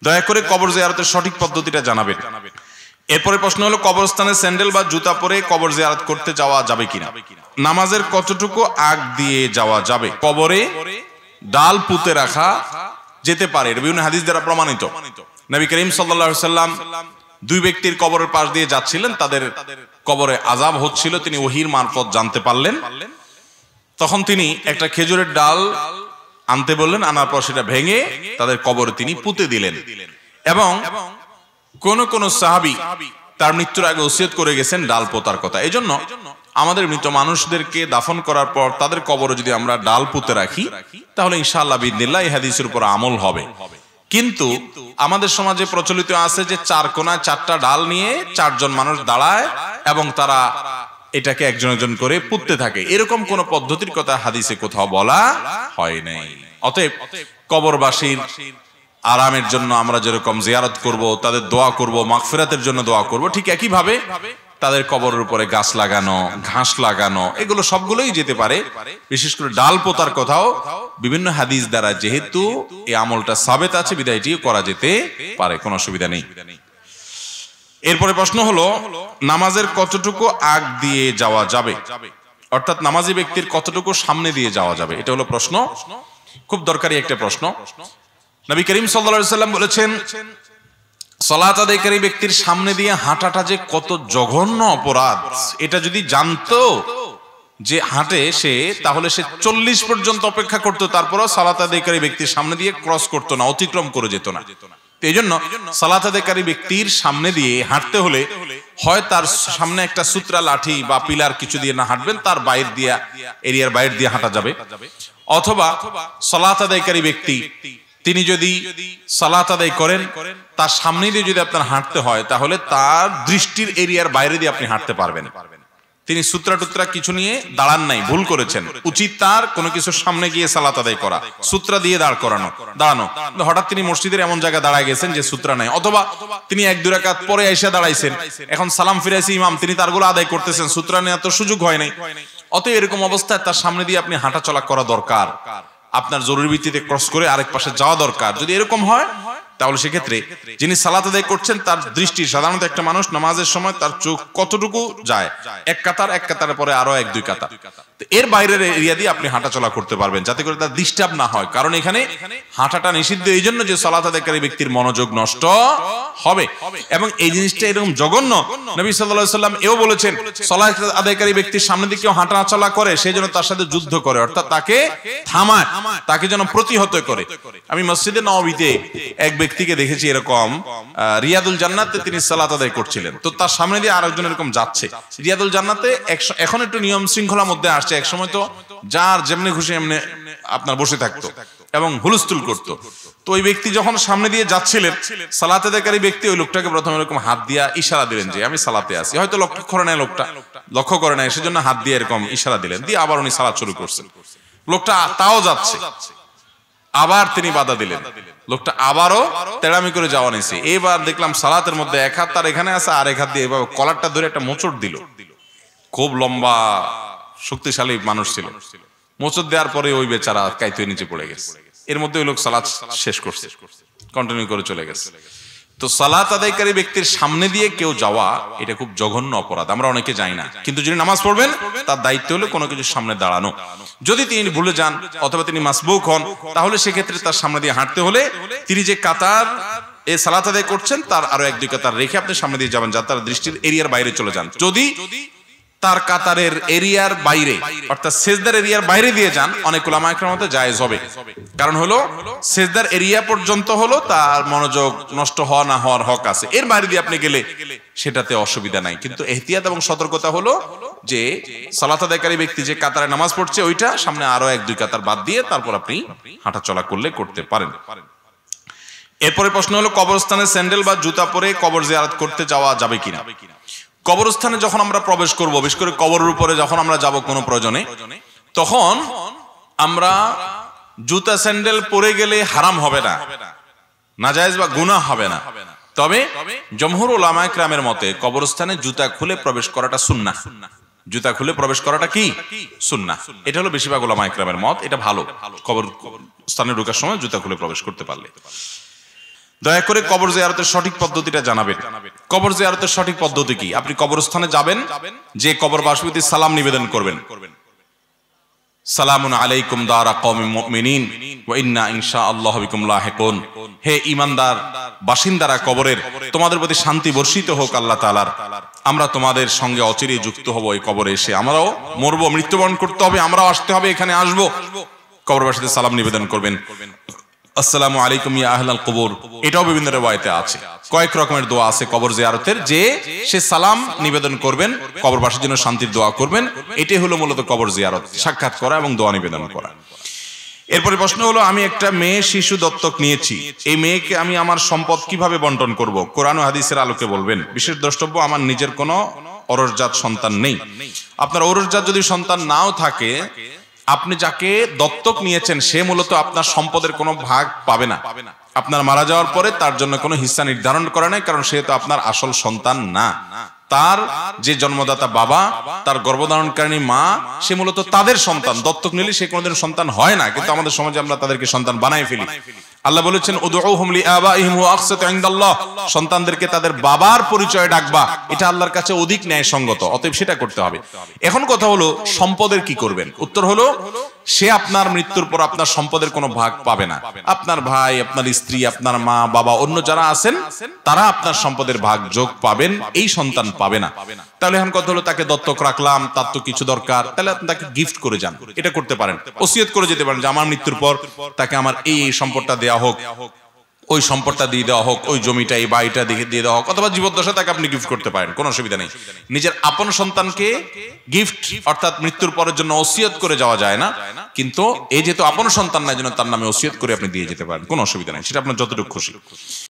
দয়া করে কবর জিয়ারতের সঠিক পদ্ধতিটা জানাবেন। এরপরে প্রশ্ন হলো, কবরস্থানে স্যান্ডেল বা জুতা পরে কবর জিয়ারত করতে যাওয়া যাবে কিনা? নামাজের কতটুকু আগ দিয়ে যাওয়া যাবে? কবরে ডাল পুঁতে রাখা যেতে পারে, এর বিভিন্ন হাদিস দ্বারা প্রমাণিত। নবী করিম সাল্লাল্লাহু আলাইহি সাল্লাম দুই ব্যক্তির কবরের পাশ দিয়ে যাচ্ছিলেন, তাদের কবরে আযাব হচ্ছিল, তিনি ওহীর মারফত জানতে পারলেন। তখন তিনি একটা খেজুরের ডাল আনতে বললেন, আনার পর সেটা ভেঙে তাদের কবরে তিনি পুঁতে দিলেন। এবং কোন কোন সাহাবী তার মৃত্যুর আগে ওসিয়ত করে গেছেন ডাল পোতার কথা। এই জন্য আমাদের মৃত মানুষদেরকে দাফন করার পর তাদের কবরে যদি আমরা ডাল পুঁতে রাখি, তাহলে ইনশাআল্লাহ বিইذনিল্লাহ এই হাদিসের উপর আমল হবে। কিন্তু আমাদের সমাজে প্রচলিত আছে যে চার কোনায় চারটা ডাল নিয়ে চারজন মানুষ দাঁড়ায় এবং তারা এটাকে একজন একজন করে পুঁততে থাকে। এরকম কোন পদ্ধতির কথা হাদিসে কোথাও বলা হয় নাই। অতএব কবরবাসীর আরামের জন্য আমরা যেরকম জিয়ারত করব, তাদের দোয়া করব, মাগফিরাতের জন্য দোয়া করব, ঠিক একইভাবে তাদের কবরের উপরে গাছ লাগানো, ঘাস লাগানো, এগুলো সবগুলোই যেতে পারে। বিশেষ করে ডাল পোতার কথাও বিভিন্ন হাদিস দ্বারা যেহেতু এই আমলটা সাবেত আছে, বিধায় এটিও করা যেতে পারে, কোনো অসুবিধা নেই। এরপরে প্রশ্ন হলো, নামাজের কতটুকু আগ দিয়ে যাওয়া যাবে, অর্থাৎ নামাজি ব্যক্তির কতটুকু সামনে দিয়ে যাওয়া যাবে? এটা হলো প্রশ্ন, খুব দরকারি একটা প্রশ্ন। নবী করিম সাল্লাল্লাহু আলাইহি সাল্লাম বলেছেন, সালাত আদায়কারী ব্যক্তির সামনে দিয়ে হাঁটাটা যে কত জঘন্য অপরাধ, এটা যদি জানতো যে হাঁটে সে, তাহলে সে 40 পর্যন্ত অপেক্ষা করতো, তারপরও সালাত আদায়কারী ব্যক্তির সামনে দিয়ে ক্রস করতো না, অতিক্রম করে যেত না। এই জন্য সালাত আদায়কারী ব্যক্তির সামনে দিয়ে হাঁটতে হলে হয় তার সামনে একটা সূত্রা লাঠি বা পিলার কিছু দিয়ে না হাঁটবেন, তার বাইরে দিয়ে, এরিয়ার বাইরে দিয়ে হাঁটা যাবে। অথবা সালাত আদায়কারী ব্যক্তি তিনি যদি সালাত আদায় করেন, তার সামনে দিয়ে যদি আপনার হাঁটতে হয়, তাহলে তার দৃষ্টির এরিয়ার বাইরে দিয়ে আপনি হাঁটতে পারবেন। তিনি সূত্রা টুত্রা কিছু নিয়ে দাঁড়ান নাই, ভুল করেছেন। উচিত তার কোনো কিছুর সামনে গিয়ে সালাত আদায় করা, সূত্রা দিয়ে দাঁড়ানো। হঠাৎ তিনি মসজিদের এমন জায়গায় দাঁড়ায় গেছেন যে সূত্রা নাই, অথবা তিনি 1-2 রাকাত পরে এসে দাঁড়াইছেন, এখন সালাম ফিরাইছে ইমাম, তিনি তারগুলো আদায় করতেছেন, সূত্রা নেওয়ার তো সুযোগ হয় নাই। অতএব এরকম অবস্থায় তার সামনে দিয়ে আপনি হাঁটা চলা করা দরকার, আপনার জরুরি ভিত্তিতে ক্রস করে আরেক পাশে যাওয়া দরকার। যদি এরকম হয়, তাহলে সেক্ষেত্রে যিনি সালাত আদায় করছেন তার দৃষ্টি, সাধারণত একটা মানুষ নামাজের সময় তার চোখ কতটুকু যায়, এক কাতারের পরে আরো 1-2 কাতার, এর বাইরের এরিয়া দিয়ে আপনি হাঁটা চলা করতে পারবেন, যাতে করে তার ডিস্টার্ব না হয়। কারণ এখানে হাঁটাটা নিষিদ্ধ এই জন্য যে সালাত আদায়কারী ব্যক্তির মনোযোগ নষ্ট হবে। এবং এই জিনিসটা এরকম জঘন্য, নবী সাল্লাল্লাহু আলাইহি সাল্লাম এও বলেছেন, সালাত আদায়কারী ব্যক্তির সামনে দিয়ে কেউ হাঁটা চলা করে, সে যেন তার সাথে যুদ্ধ করে, অর্থাৎ তাকে থামায়, তাকে যেন প্রতিহত করে। আমি মসজিদে নববীতে এক ব্যক্তিকে দেখেছি এরকম, রিয়াদুল জান্নাতে তিনি সালাত আদায় করছিলেন, তো তার সামনে দিয়ে আরেকজন এরকম যাচ্ছে। রিয়াদুল জান্নাতে এখন একটু নিয়ম শৃঙ্খলার মধ্যে আসছে, এক সময় তো যার যেমনি খুশি এমনি আপনার বসে থাকতো এবং হুলস্থুল করতো। তো ওই ব্যক্তি যখন সামনে দিয়ে যাচ্ছিলেন, সালাত আদায়কারী ব্যক্তি ওই লোকটাকে প্রথমে এরকম হাত দিয়া ইশারা দিলেন যে আমি সালাতে আছি। হয়তো লক্ষ্য করে নাই, সেজন্য হাত দিয়ে এরকম ইশারা দিলেন, দিয়ে আবার উনি সালাত শুরু করছেন। লোকটা তাও যাচ্ছে, আবার তিনি বাধা দিলেন, লোকটা আবারও তেড়ামি করে যাওয়া নিছে। এবার দেখলাম সালাতের মধ্যে এক হাত তার এখানে আছে, আর এক হাত দিয়ে এভাবে কলারটা ধরে একটা মোচড় দিল। খুব লম্বা শক্তিশালী মানুষ ছিল। মোচড় দেওয়ার পরে ওই বেচারা কাইতে নিচে পড়ে গেছে। এর মধ্যে ওই লোক সালাত শেষ করছে, কন্টিনিউ করে চলে গেছে। তো সালাত আদায়কারী ব্যক্তির সামনে দিয়ে কেউ যাওয়া, এটা খুব জঘন্য অপরাধ, আমরা অনেকে যাই না। কিন্তু যিনি নামাজ পড়বেন তার দায়িত্ব হলো কোনো কিছুর সামনে দাঁড়ানো। যদি তিনি ভুলে যান অথবা তিনি মাসবুক হন, তাহলে সেক্ষেত্রে তার সামনে দিয়ে হাঁটতে হলে তিনি যে কাতার এই সালাত আদায় করছেন তার আরো 1-2 কাতার রেখে আপনি সামনে দিয়ে যাবেন, যাতে তার দৃষ্টির এরিয়ার বাইরে চলে যান। যদি তার কাতারের এরিয়ার বাইরে, অর্থাৎ সেজদার এরিয়ার বাইরে দিয়ে যান, অনেক উলামা ইকরামের মতে জায়েজ হবে। কারণ হলো সেজদার এরিয়া পর্যন্ত হলো তার মনোযোগ নষ্ট হওয়া না হওয়ার হক আছে, এর বাইরে দিয়ে আপনি গেলে সেটাতে অসুবিধা নাই। কিন্তু এহতিয়াত এবং সতর্কতা হলো যে সালাত আদায়কারী ব্যক্তি যে কাতারে নামাজ পড়ছে ওইটা সামনে আরো 1-2 কাতার বাদ দিয়ে তারপর আপনি হাঁটা চলা করলে করতে পারেন। এরপরে প্রশ্ন হলো, কবরস্থানে স্যান্ডেল বা জুতা পরে কবর জিয়ারত করতে যাওয়া যাবে কিনা? কবরস্থানে যখন আমরা প্রবেশ করব, বিশেষ করে কবরের উপরে যখন আমরা যাব কোনো প্রয়োজনে, তখন আমরা জুতা স্যান্ডেল পরে গেলে হারাম হবে না, নাজায়েজ বা গুনাহ হবে না। তবে জমহুর উলামা ইকরামের মতে কবরস্থানে জুতা খুলে প্রবেশ করাটা সুন্নাহ। জুতা খুলে প্রবেশ করাটা কি সুন্নাহ, এটা হলো বেশিরভাগ উলামা ইকরামের মত। এটা ভালো, কবরস্থানে ঢোকার সময় জুতা খুলে প্রবেশ করতে পারলে। দয়া করে কবর জিয়ারতের সঠিক পদ্ধতিটা জানাবেন। কবর জিয়ারতের সঠিক পদ্ধতি কি? আপনি কবরস্থানে যাবেন, যে কবরবাসীকে সালাম নিবেদন করবেন, সালামুন আলাইকুম দারা কওমিল মুমিনিন ওয়া ইন্না ইনশাআল্লাহু বিকুম লাহিকুন। হে ঈমানদার বাসিন্দারা কবরের, তোমাদের প্রতি শান্তি বর্ষিত হোক আল্লাহ তাআলার। আমরা তোমাদের সঙ্গে অচিরেই যুক্ত হব এই কবরে এসে। আমরাও মরবো, মৃত্যুবরণ করতে হবে, আমরাও আসতে হবে, এখানে আসবো। কবরবাসীদের সালাম নিবেদন করবেন, আসসালামু আলাইকুম ইয়া আহলাল কবর। এটাও বিভিন্ন রিওয়ায়াতে আছে। কয়েক রকমের দোয়া আছে কবর জিয়ারতের, যে সে সালাম নিবেদন করবেন, কবরবাসীর জন্য শান্তির দোয়া করবেন। এটাই হলো মূলত কবর জিয়ারত, সাক্ষাৎ করা এবং দোয়া নিবেদন করা। এরপরে প্রশ্ন হলো, আমি একটা মেয়ে শিশু দত্তক নিয়েছি, এই মেয়েকে আমি আমার সম্পদ কিভাবে বন্টন করব? কোরআন ও হাদিসের আলোকে বলবেন। বিশেষ দ্রষ্টব্য, আমার নিজের কোনো অরসজাত সন্তান নেই। আপনার অরসজাত যদি সন্তান নাও থাকে, আপনি যাকে দত্তক নিয়েছেন সে মূলত আপনার সম্পদের কোনো ভাগ পাবে না। আপনার মারা যাওয়ার পরে তার জন্য কোনো হিস্সা নির্ধারণ করা নাই, কারণ সে তো আপনার আসল সন্তান না। তার যে জন্মদাতা বাবা, তার গর্ভধারণকারিণী মা, সে মূলত তাদের সন্তান। দত্তক নিলে সে কোনোদিন সন্তান হয় না, কিন্তু আমাদের সমাজে আমরা তাদেরকে সন্তান বানায় ফেলি। আল্লাহ বলেছেন, উদউহুম লিআবাইহিম ওয়া আকসাতু ইনদাল্লাহ, সন্তানদেরকে তাদের বাবার পরিচয়ে ডাকবা, এটা আল্লাহর কাছে অধিক ন্যায়সঙ্গত, অতএব সেটা করতে হবে। এখন কথা হলো, সম্পদের কি করবেন? উত্তর হলো, সে আপনার মৃত্যুর পর আপনার সম্পদের কোনো ভাগ পাবে না। আপনার ভাই, আপনার স্ত্রী, আপনার মা, বাবা, অন্য যারা আছেন তারা আপনার সম্পদের ভাগ যোগ পাবেন, এই সন্তান পাবে না। তাহলে এখন কথা হলো, তাকে দত্তক রাখলাম, তার তো কিছু দরকার, তাহলে আপনি তাকে গিফট করে যান, এটা করতে পারেন। ওসিয়ত করে যেতে পারেন যে আমার মৃত্যুর পর তাকে আমার এই সম্পদটা দেওয়া হোক, ওই সম্পদটা দিয়ে দেওয়া হোক, ওই জমিটা, এই বাড়িটা দিয়ে দেওয়া হোক, অথবা জীবদ্দশায় তাকে আপনি গিফট করতে পারেন, কোনো অসুবিধা নেই। নিজের আপন সন্তানকে গিফট অর্থাৎ মৃত্যুর পরের জন্য ওসিয়ত করে যাওয়া যায় না, কিন্তু এই যেহেতু আপন সন্তান নাই, জন্য তার নামে ওসিয়ত করে আপনি দিয়ে যেতে পারেন, কোনো অসুবিধা নেই, সেটা আপনার যতটুকু খুশি।